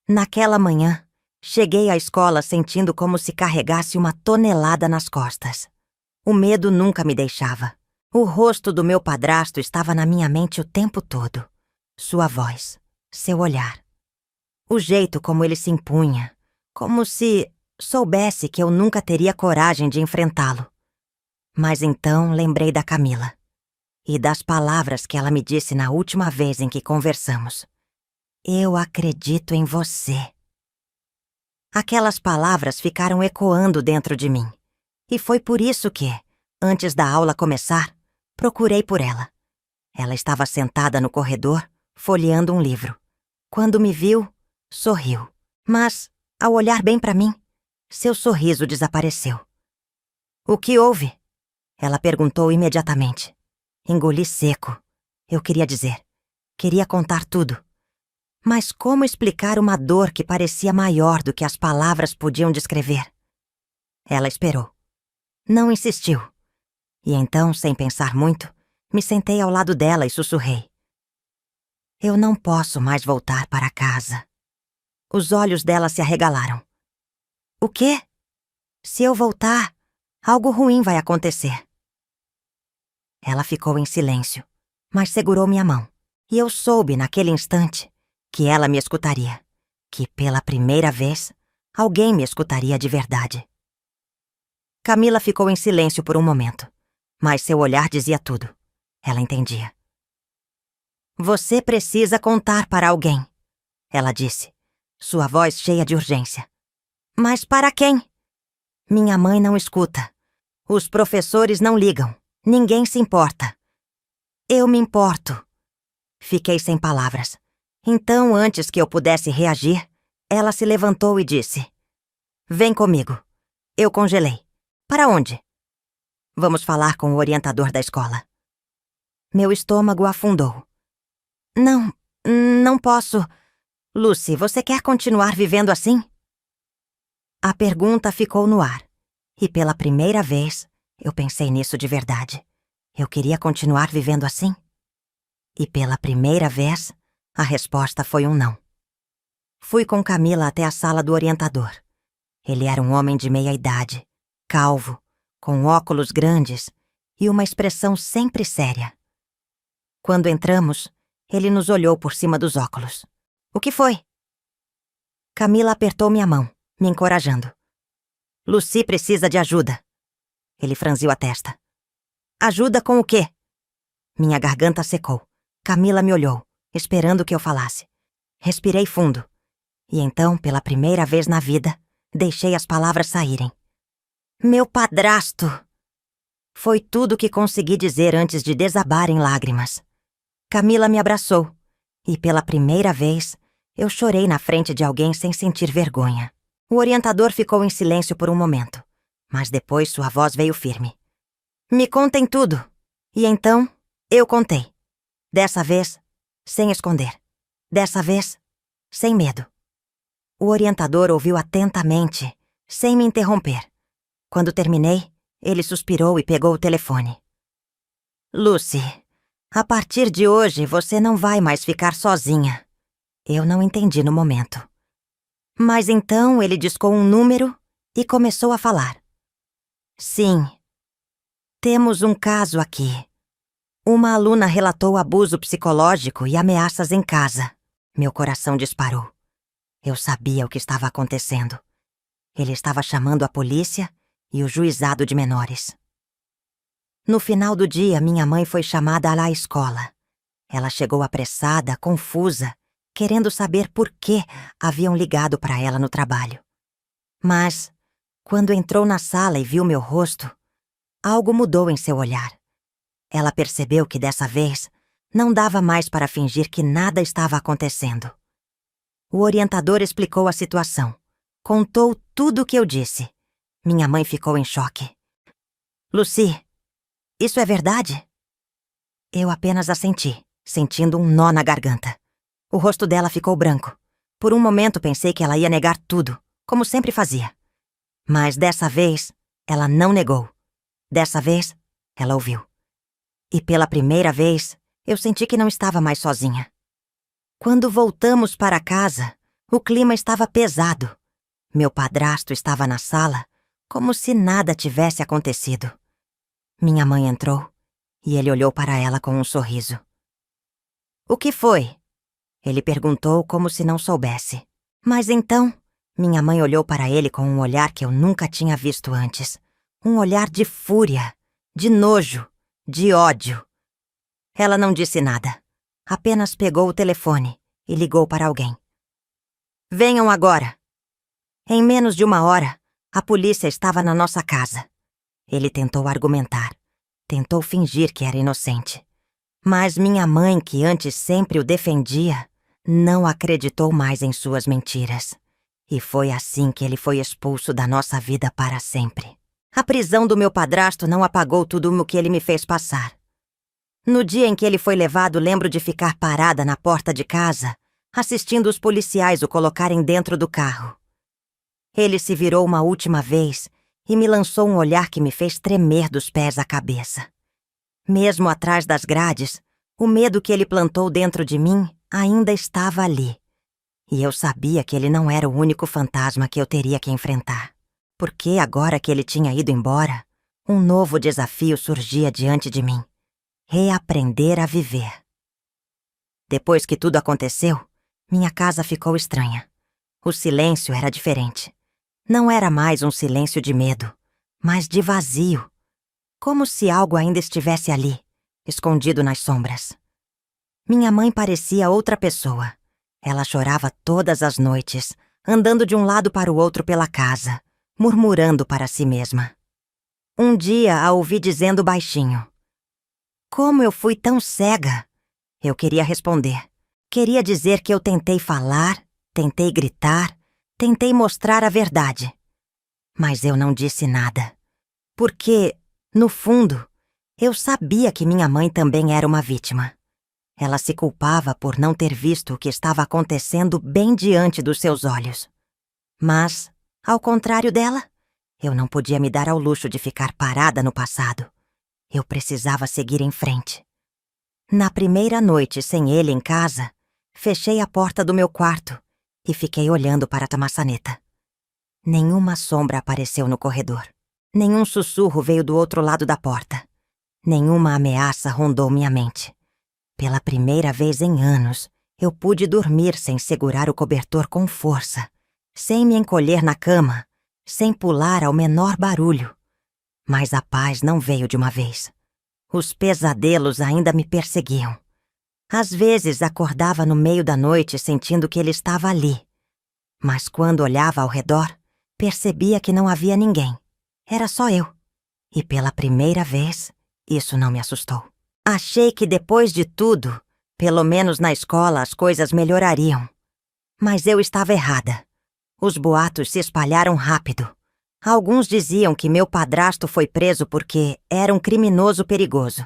Naquela manhã, cheguei à escola sentindo como se carregasse uma tonelada nas costas. O medo nunca me deixava. O rosto do meu padrasto estava na minha mente o tempo todo. Sua voz, seu olhar. O jeito como ele se impunha, como se soubesse que eu nunca teria coragem de enfrentá-lo. Mas então lembrei da Camila e das palavras que ela me disse na última vez em que conversamos. "Eu acredito em você." Aquelas palavras ficaram ecoando dentro de mim. E foi por isso que, antes da aula começar, procurei por ela. Ela estava sentada no corredor, folheando um livro. Quando me viu, sorriu. Mas, ao olhar bem para mim, seu sorriso desapareceu. "O que houve?" Ela perguntou imediatamente. Engoli seco. Eu queria dizer. Queria contar tudo. Mas como explicar uma dor que parecia maior do que as palavras podiam descrever? Ela esperou. Não insistiu. E então, sem pensar muito, me sentei ao lado dela e sussurrei. "Eu não posso mais voltar para casa." Os olhos dela se arregalaram. "O quê?" "Se eu voltar, algo ruim vai acontecer." Ela ficou em silêncio, mas segurou minha mão. E eu soube, naquele instante, que ela me escutaria. Que, pela primeira vez, alguém me escutaria de verdade. Camila ficou em silêncio por um momento, mas seu olhar dizia tudo. Ela entendia. "Você precisa contar para alguém," ela disse, sua voz cheia de urgência. "Mas para quem?" "Minha mãe não escuta. Os professores não ligam. Ninguém se importa." "Eu me importo." Fiquei sem palavras. Então, antes que eu pudesse reagir, ela se levantou e disse: "Vem comigo." Eu congelei. "Para onde?" "Vamos falar com o orientador da escola." Meu estômago afundou. Não, não posso. Lucy, você quer continuar vivendo assim?" A pergunta ficou no ar. E pela primeira vez, eu pensei nisso de verdade. Eu queria continuar vivendo assim? E pela primeira vez, a resposta foi um não. Fui com Camila até a sala do orientador. Ele era um homem de meia idade, calvo, com óculos grandes e uma expressão sempre séria. Quando entramos, ele nos olhou por cima dos óculos. O que foi? Camila apertou minha mão, me encorajando. Lucy precisa de ajuda. Ele franziu a testa. Ajuda com o quê? Minha garganta secou. Camila me olhou, esperando que eu falasse. Respirei fundo. E então, pela primeira vez na vida, deixei as palavras saírem. Meu padrasto! Foi tudo que consegui dizer antes de desabar em lágrimas. Camila me abraçou, e pela primeira vez, eu chorei na frente de alguém sem sentir vergonha. O orientador ficou em silêncio por um momento, mas depois sua voz veio firme. Me contem tudo. E então, eu contei. Dessa vez, sem esconder. Dessa vez, sem medo. O orientador ouviu atentamente, sem me interromper. Quando terminei, ele suspirou e pegou o telefone. Lucy, a partir de hoje você não vai mais ficar sozinha. Eu não entendi no momento. Mas então ele discou um número e começou a falar. Sim, temos um caso aqui. Uma aluna relatou abuso psicológico e ameaças em casa. Meu coração disparou. Eu sabia o que estava acontecendo. Ele estava chamando a polícia e o juizado de menores. No final do dia, minha mãe foi chamada à escola. Ela chegou apressada, confusa, querendo saber por que haviam ligado para ela no trabalho. Mas, quando entrou na sala e viu meu rosto, algo mudou em seu olhar. Ela percebeu que dessa vez não dava mais para fingir que nada estava acontecendo. O orientador explicou a situação. Contou tudo o que eu disse. Minha mãe ficou em choque. Lucy, isso é verdade? Eu apenas assenti, sentindo um nó na garganta. O rosto dela ficou branco. Por um momento pensei que ela ia negar tudo, como sempre fazia. Mas dessa vez, ela não negou. Dessa vez, ela ouviu. E pela primeira vez, eu senti que não estava mais sozinha. Quando voltamos para casa, o clima estava pesado. Meu padrasto estava na sala, como se nada tivesse acontecido. Minha mãe entrou e ele olhou para ela com um sorriso. O que foi? Ele perguntou como se não soubesse. Mas então, minha mãe olhou para ele com um olhar que eu nunca tinha visto antes. Um olhar de fúria, de nojo, de ódio. Ela não disse nada. Apenas pegou o telefone e ligou para alguém. Venham agora. Em menos de 1 hora, a polícia estava na nossa casa. Ele tentou argumentar. Tentou fingir que era inocente. Mas minha mãe, que antes sempre o defendia, não acreditou mais em suas mentiras. E foi assim que ele foi expulso da nossa vida para sempre. A prisão do meu padrasto não apagou tudo o que ele me fez passar. No dia em que ele foi levado, lembro de ficar parada na porta de casa, assistindo os policiais o colocarem dentro do carro. Ele se virou uma última vez e me lançou um olhar que me fez tremer dos pés à cabeça. Mesmo atrás das grades, o medo que ele plantou dentro de mim ainda estava ali. E eu sabia que ele não era o único fantasma que eu teria que enfrentar. Porque agora que ele tinha ido embora, um novo desafio surgia diante de mim. Reaprender a viver. Depois que tudo aconteceu, minha casa ficou estranha. O silêncio era diferente. Não era mais um silêncio de medo, mas de vazio. Como se algo ainda estivesse ali, escondido nas sombras. Minha mãe parecia outra pessoa. Ela chorava todas as noites, andando de um lado para o outro pela casa, murmurando para si mesma. Um dia a ouvi dizendo baixinho: como eu fui tão cega? Eu queria responder. Queria dizer que eu tentei falar, tentei gritar, tentei mostrar a verdade. Mas eu não disse nada. Porque, no fundo, eu sabia que minha mãe também era uma vítima. Ela se culpava por não ter visto o que estava acontecendo bem diante dos seus olhos. Mas, ao contrário dela, eu não podia me dar ao luxo de ficar parada no passado. Eu precisava seguir em frente. Na primeira noite sem ele em casa, fechei a porta do meu quarto e fiquei olhando para a maçaneta. Nenhuma sombra apareceu no corredor. Nenhum sussurro veio do outro lado da porta. Nenhuma ameaça rondou minha mente. Pela primeira vez em anos, eu pude dormir sem segurar o cobertor com força, sem me encolher na cama, sem pular ao menor barulho. Mas a paz não veio de uma vez. Os pesadelos ainda me perseguiam. Às vezes acordava no meio da noite sentindo que ele estava ali. Mas quando olhava ao redor, percebia que não havia ninguém. Era só eu. E pela primeira vez, isso não me assustou. Achei que depois de tudo, pelo menos na escola, as coisas melhorariam. Mas eu estava errada. Os boatos se espalharam rápido. Alguns diziam que meu padrasto foi preso porque era um criminoso perigoso.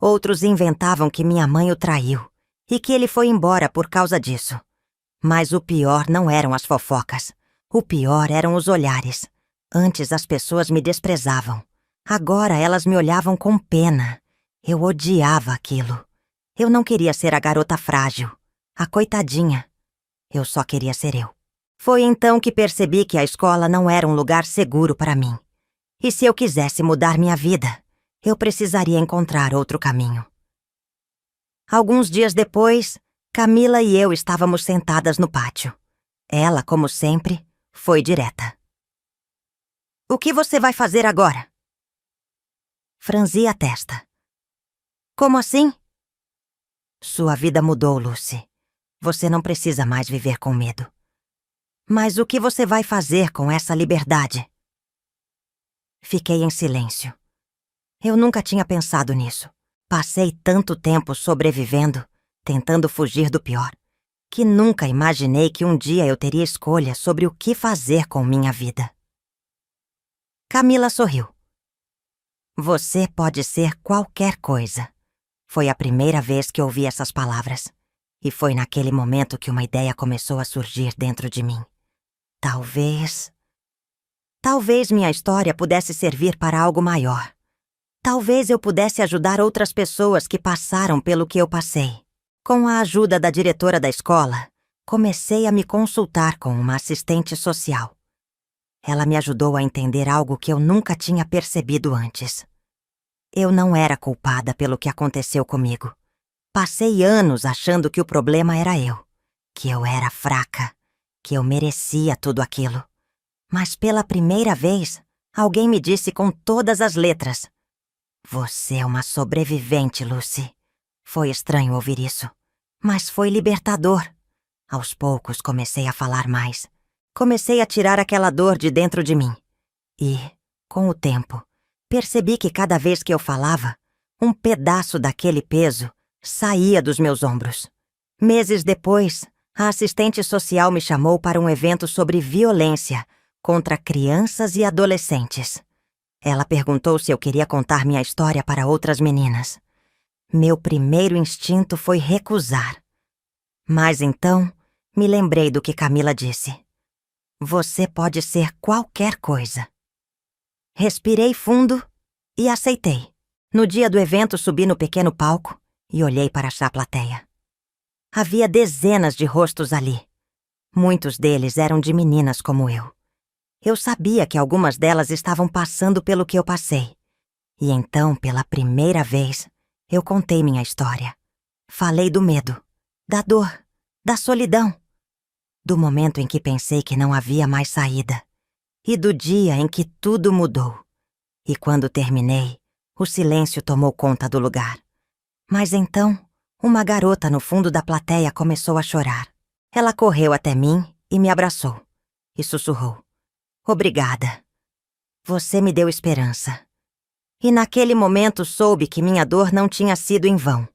Outros inventavam que minha mãe o traiu e que ele foi embora por causa disso. Mas o pior não eram as fofocas. O pior eram os olhares. Antes as pessoas me desprezavam. Agora elas me olhavam com pena. Eu odiava aquilo. Eu não queria ser a garota frágil, a coitadinha. Eu só queria ser eu. Foi então que percebi que a escola não era um lugar seguro para mim. E se eu quisesse mudar minha vida, eu precisaria encontrar outro caminho. Alguns dias depois, Camila e eu estávamos sentadas no pátio. Ela, como sempre, foi direta. "O que você vai fazer agora?" Franzi a testa. "Como assim?" "Sua vida mudou, Lucy. Você não precisa mais viver com medo. Mas o que você vai fazer com essa liberdade?" Fiquei em silêncio. Eu nunca tinha pensado nisso. Passei tanto tempo sobrevivendo, tentando fugir do pior, que nunca imaginei que um dia eu teria escolha sobre o que fazer com minha vida. Camila sorriu. "Você pode ser qualquer coisa." Foi a primeira vez que ouvi essas palavras. E foi naquele momento que uma ideia começou a surgir dentro de mim. Talvez minha história pudesse servir para algo maior. Talvez eu pudesse ajudar outras pessoas que passaram pelo que eu passei. Com a ajuda da diretora da escola, comecei a me consultar com uma assistente social. Ela me ajudou a entender algo que eu nunca tinha percebido antes. Eu não era culpada pelo que aconteceu comigo. Passei anos achando que o problema era eu, que eu era fraca, que eu merecia tudo aquilo. Mas pela primeira vez, alguém me disse com todas as letras: "Você é uma sobrevivente, Lucy." Foi estranho ouvir isso, mas foi libertador. Aos poucos comecei a falar mais. Comecei a tirar aquela dor de dentro de mim. E, com o tempo, percebi que cada vez que eu falava, um pedaço daquele peso saía dos meus ombros. Meses depois, a assistente social me chamou para um evento sobre violência contra crianças e adolescentes. Ela perguntou se eu queria contar minha história para outras meninas. Meu primeiro instinto foi recusar. Mas então, me lembrei do que Camila disse. Você pode ser qualquer coisa. Respirei fundo e aceitei. No dia do evento, subi no pequeno palco e olhei para a plateia. Havia dezenas de rostos ali. Muitos deles eram de meninas como eu. Eu sabia que algumas delas estavam passando pelo que eu passei. E então, pela primeira vez, eu contei minha história. Falei do medo, da dor, da solidão, do momento em que pensei que não havia mais saída, e do dia em que tudo mudou. E quando terminei, o silêncio tomou conta do lugar. Mas então, uma garota no fundo da plateia começou a chorar. Ela correu até mim e me abraçou, e sussurrou: "Obrigada. Você me deu esperança." E naquele momento soube que minha dor não tinha sido em vão.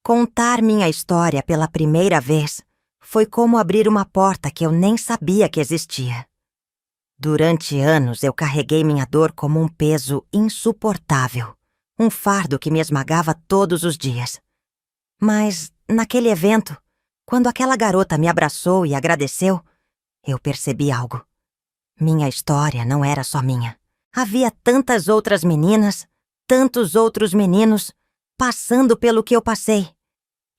Contar minha história pela primeira vez foi como abrir uma porta que eu nem sabia que existia. Durante anos eu carreguei minha dor como um peso insuportável, um fardo que me esmagava todos os dias. Mas, naquele evento, quando aquela garota me abraçou e agradeceu, eu percebi algo. Minha história não era só minha. Havia tantas outras meninas, tantos outros meninos, passando pelo que eu passei.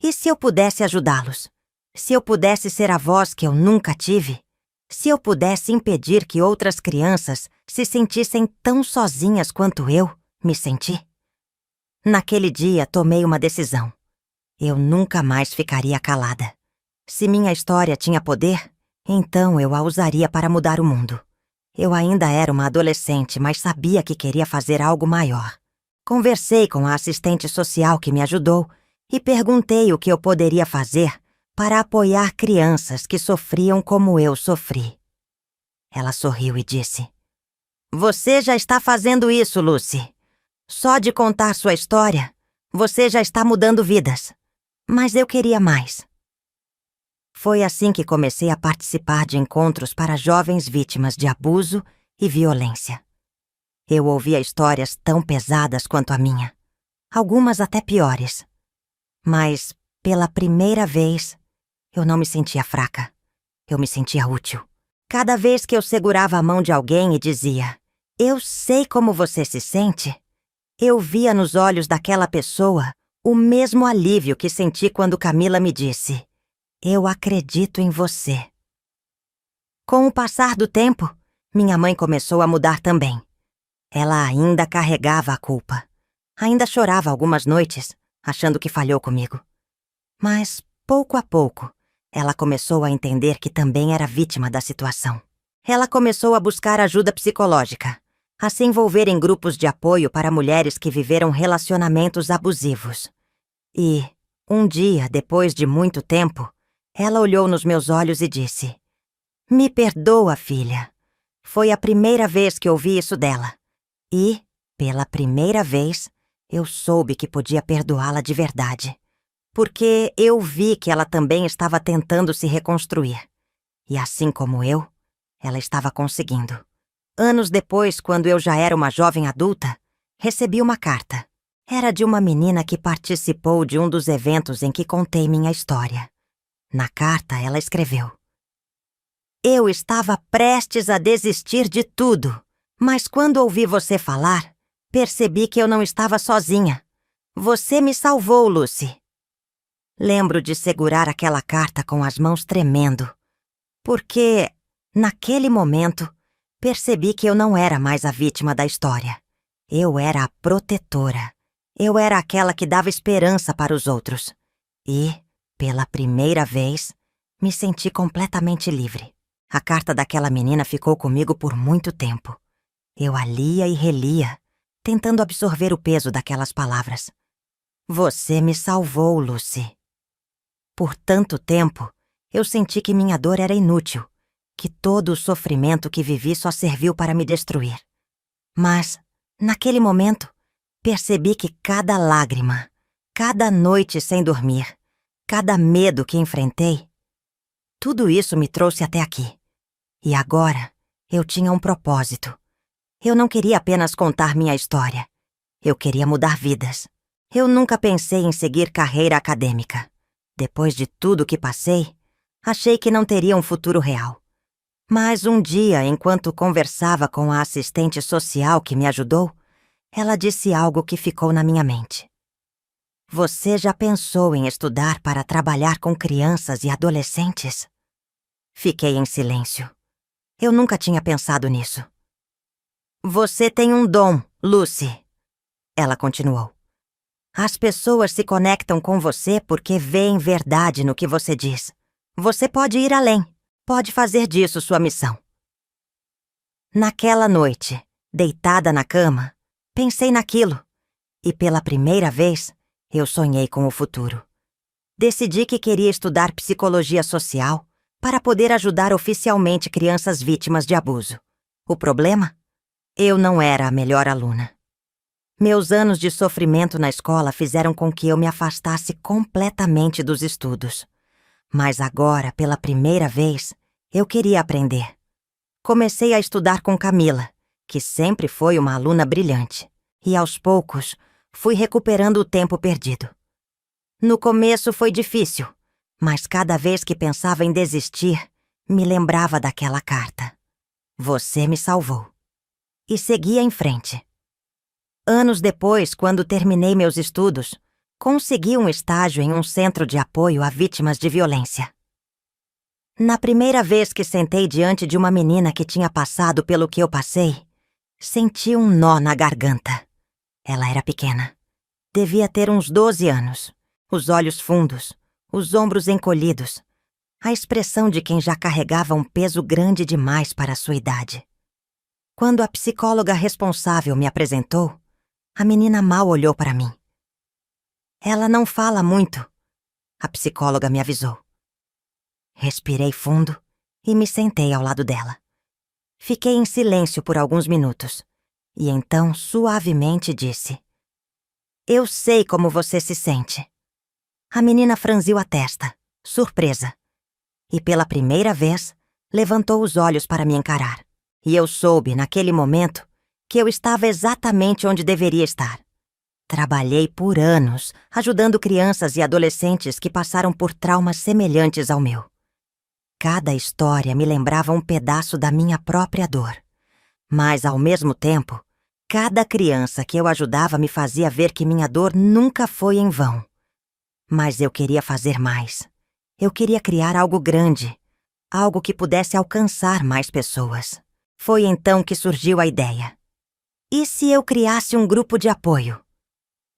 E se eu pudesse ajudá-los? Se eu pudesse ser a voz que eu nunca tive? Se eu pudesse impedir que outras crianças se sentissem tão sozinhas quanto eu me senti? Naquele dia, tomei uma decisão. Eu nunca mais ficaria calada. Se minha história tinha poder, então eu a usaria para mudar o mundo. Eu ainda era uma adolescente, mas sabia que queria fazer algo maior. Conversei com a assistente social que me ajudou e perguntei o que eu poderia fazer para apoiar crianças que sofriam como eu sofri. Ela sorriu e disse: "Você já está fazendo isso, Lucy. Só de contar sua história, você já está mudando vidas. Mas eu queria mais." Foi assim que comecei a participar de encontros para jovens vítimas de abuso e violência. Eu ouvia histórias tão pesadas quanto a minha, algumas até piores. Mas, pela primeira vez, eu não me sentia fraca. Eu me sentia útil. Cada vez que eu segurava a mão de alguém e dizia: "Eu sei como você se sente", eu via nos olhos daquela pessoa o mesmo alívio que senti quando Camila me disse: "Eu acredito em você." Com o passar do tempo, minha mãe começou a mudar também. Ela ainda carregava a culpa. Ainda chorava algumas noites, achando que falhou comigo. Mas, pouco a pouco, ela começou a entender que também era vítima da situação. Ela começou a buscar ajuda psicológica, a se envolver em grupos de apoio para mulheres que viveram relacionamentos abusivos. E, um dia, depois de muito tempo, ela olhou nos meus olhos e disse: "Me perdoa, filha." Foi a primeira vez que ouvi isso dela. E, pela primeira vez, eu soube que podia perdoá-la de verdade. Porque eu vi que ela também estava tentando se reconstruir. E assim como eu, ela estava conseguindo. Anos depois, quando eu já era uma jovem adulta, recebi uma carta. Era de uma menina que participou de um dos eventos em que contei minha história. Na carta, ela escreveu: "Eu estava prestes a desistir de tudo, mas quando ouvi você falar, percebi que eu não estava sozinha. Você me salvou, Lucy." Lembro de segurar aquela carta com as mãos tremendo, porque, naquele momento, percebi que eu não era mais a vítima da história. Eu era a protetora. Eu era aquela que dava esperança para os outros. E, pela primeira vez, me senti completamente livre. A carta daquela menina ficou comigo por muito tempo. Eu a lia e relia, tentando absorver o peso daquelas palavras. "Você me salvou, Lucy." Por tanto tempo, eu senti que minha dor era inútil, que todo o sofrimento que vivi só serviu para me destruir. Mas, naquele momento, percebi que cada lágrima, cada noite sem dormir, cada medo que enfrentei, tudo isso me trouxe até aqui. E agora, eu tinha um propósito. Eu não queria apenas contar minha história. Eu queria mudar vidas. Eu nunca pensei em seguir carreira acadêmica. Depois de tudo que passei, achei que não teria um futuro real. Mas um dia, enquanto conversava com a assistente social que me ajudou, ela disse algo que ficou na minha mente. "Você já pensou em estudar para trabalhar com crianças e adolescentes?" Fiquei em silêncio. Eu nunca tinha pensado nisso. "Você tem um dom, Lucy." Ela continuou. "As pessoas se conectam com você porque veem verdade no que você diz. Você pode ir além. Pode fazer disso sua missão." Naquela noite, deitada na cama, pensei naquilo. E pela primeira vez, eu sonhei com o futuro. Decidi que queria estudar psicologia social para poder ajudar oficialmente crianças vítimas de abuso. O problema? Eu não era a melhor aluna. Meus anos de sofrimento na escola fizeram com que eu me afastasse completamente dos estudos. Mas agora, pela primeira vez, eu queria aprender. Comecei a estudar com Camila, que sempre foi uma aluna brilhante, e aos poucos fui recuperando o tempo perdido. No começo foi difícil, mas cada vez que pensava em desistir, me lembrava daquela carta. Você me salvou. E seguia em frente. Anos depois, quando terminei meus estudos, consegui um estágio em um centro de apoio a vítimas de violência. Na primeira vez que sentei diante de uma menina que tinha passado pelo que eu passei, senti um nó na garganta. Ela era pequena. Devia ter uns 12 anos, os olhos fundos, os ombros encolhidos, a expressão de quem já carregava um peso grande demais para a sua idade. Quando a psicóloga responsável me apresentou, a menina mal olhou para mim. Ela não fala muito, a psicóloga me avisou. Respirei fundo e me sentei ao lado dela. Fiquei em silêncio por alguns minutos e então suavemente disse: "Eu sei como você se sente." A menina franziu a testa, surpresa, e pela primeira vez levantou os olhos para me encarar. E eu soube, naquele momento, que eu estava exatamente onde deveria estar. Trabalhei por anos ajudando crianças e adolescentes que passaram por traumas semelhantes ao meu. Cada história me lembrava um pedaço da minha própria dor. Mas, ao mesmo tempo, cada criança que eu ajudava me fazia ver que minha dor nunca foi em vão. Mas eu queria fazer mais. Eu queria criar algo grande, algo que pudesse alcançar mais pessoas. Foi então que surgiu a ideia. E se eu criasse um grupo de apoio?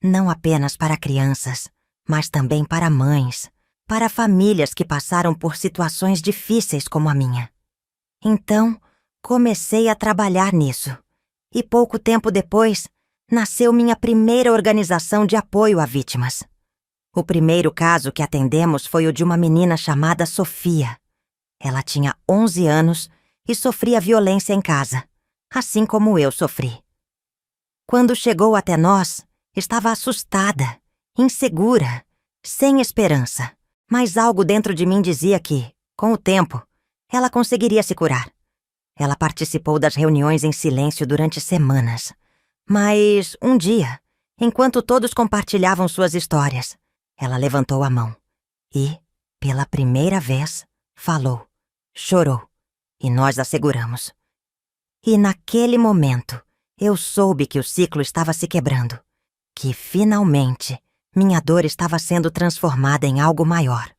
Não apenas para crianças, mas também para mães, para famílias que passaram por situações difíceis como a minha. Então, comecei a trabalhar nisso. E pouco tempo depois, nasceu minha primeira organização de apoio a vítimas. O primeiro caso que atendemos foi o de uma menina chamada Sofia. Ela tinha 11 anos e sofria violência em casa, assim como eu sofri. Quando chegou até nós, estava assustada, insegura, sem esperança, mas algo dentro de mim dizia que, com o tempo, ela conseguiria se curar. Ela participou das reuniões em silêncio durante semanas. Mas, um dia, enquanto todos compartilhavam suas histórias, ela levantou a mão e, pela primeira vez, falou, chorou, e nós a seguramos. E naquele momento, eu soube que o ciclo estava se quebrando, que, finalmente, minha dor estava sendo transformada em algo maior.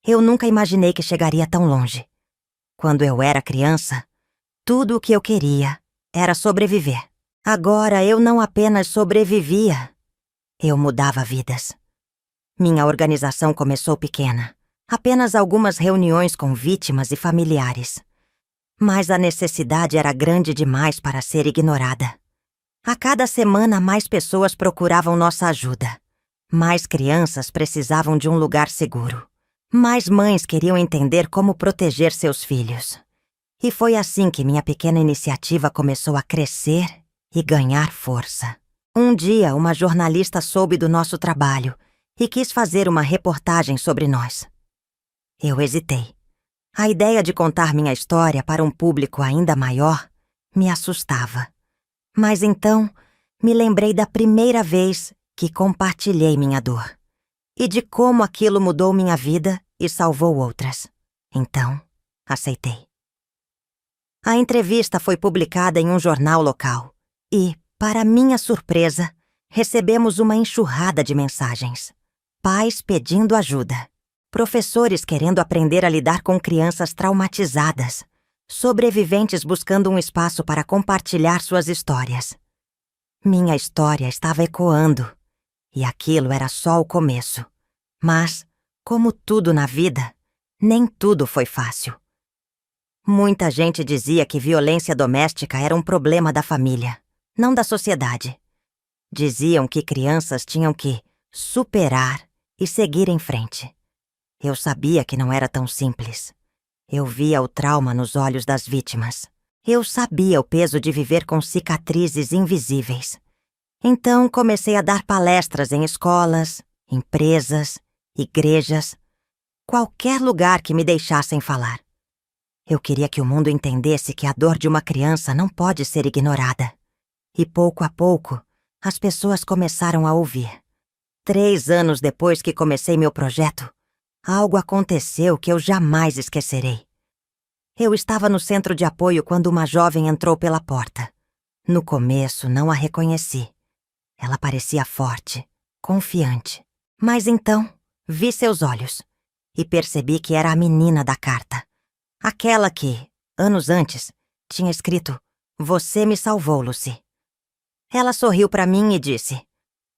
Eu nunca imaginei que chegaria tão longe. Quando eu era criança, tudo o que eu queria era sobreviver. Agora eu não apenas sobrevivia, eu mudava vidas. Minha organização começou pequena, apenas algumas reuniões com vítimas e familiares. Mas a necessidade era grande demais para ser ignorada. A cada semana, mais pessoas procuravam nossa ajuda. Mais crianças precisavam de um lugar seguro. Mais mães queriam entender como proteger seus filhos. E foi assim que minha pequena iniciativa começou a crescer e ganhar força. Um dia, uma jornalista soube do nosso trabalho e quis fazer uma reportagem sobre nós. Eu hesitei. A ideia de contar minha história para um público ainda maior me assustava. Mas então, me lembrei da primeira vez que compartilhei minha dor e de como aquilo mudou minha vida e salvou outras. Então, aceitei. A entrevista foi publicada em um jornal local e, para minha surpresa, recebemos uma enxurrada de mensagens. Pais pedindo ajuda, professores querendo aprender a lidar com crianças traumatizadas, sobreviventes buscando um espaço para compartilhar suas histórias. Minha história estava ecoando, e aquilo era só o começo. Mas, como tudo na vida, nem tudo foi fácil. Muita gente dizia que violência doméstica era um problema da família, não da sociedade. Diziam que crianças tinham que superar e seguir em frente. Eu sabia que não era tão simples. Eu via o trauma nos olhos das vítimas. Eu sabia o peso de viver com cicatrizes invisíveis. Então comecei a dar palestras em escolas, empresas, igrejas, qualquer lugar que me deixassem falar. Eu queria que o mundo entendesse que a dor de uma criança não pode ser ignorada. E pouco a pouco, as pessoas começaram a ouvir. 3 anos depois que comecei meu projeto, algo aconteceu que eu jamais esquecerei. Eu estava no centro de apoio quando uma jovem entrou pela porta. No começo, não a reconheci. Ela parecia forte, confiante. Mas então, vi seus olhos e percebi que era a menina da carta. Aquela que, anos antes, tinha escrito: "Você me salvou, Lucy." Ela sorriu para mim e disse: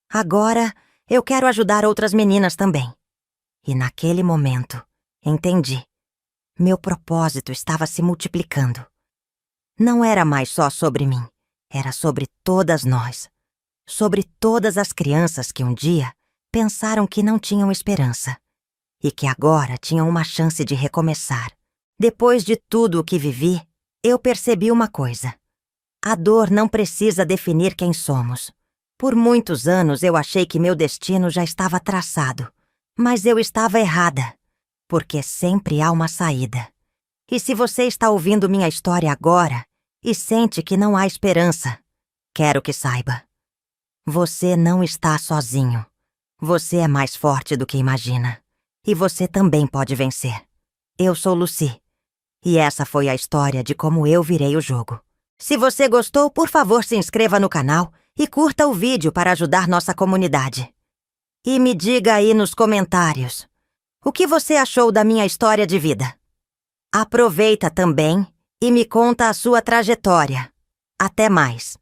Agora, eu quero ajudar outras meninas também. E naquele momento, entendi. Meu propósito estava se multiplicando. Não era mais só sobre mim, era sobre todas nós. Sobre todas as crianças que um dia pensaram que não tinham esperança e que agora tinham uma chance de recomeçar. Depois de tudo o que vivi, eu percebi uma coisa. A dor não precisa definir quem somos. Por muitos anos eu achei que meu destino já estava traçado, mas eu estava errada, porque sempre há uma saída. E se você está ouvindo minha história agora e sente que não há esperança, quero que saiba. Você não está sozinho. Você é mais forte do que imagina. E você também pode vencer. Eu sou Lucy. E essa foi a história de como eu virei o jogo. Se você gostou, por favor, se inscreva no canal e curta o vídeo para ajudar nossa comunidade. E me diga aí nos comentários, o que você achou da minha história de vida? Aproveita também e me conta a sua trajetória. Até mais!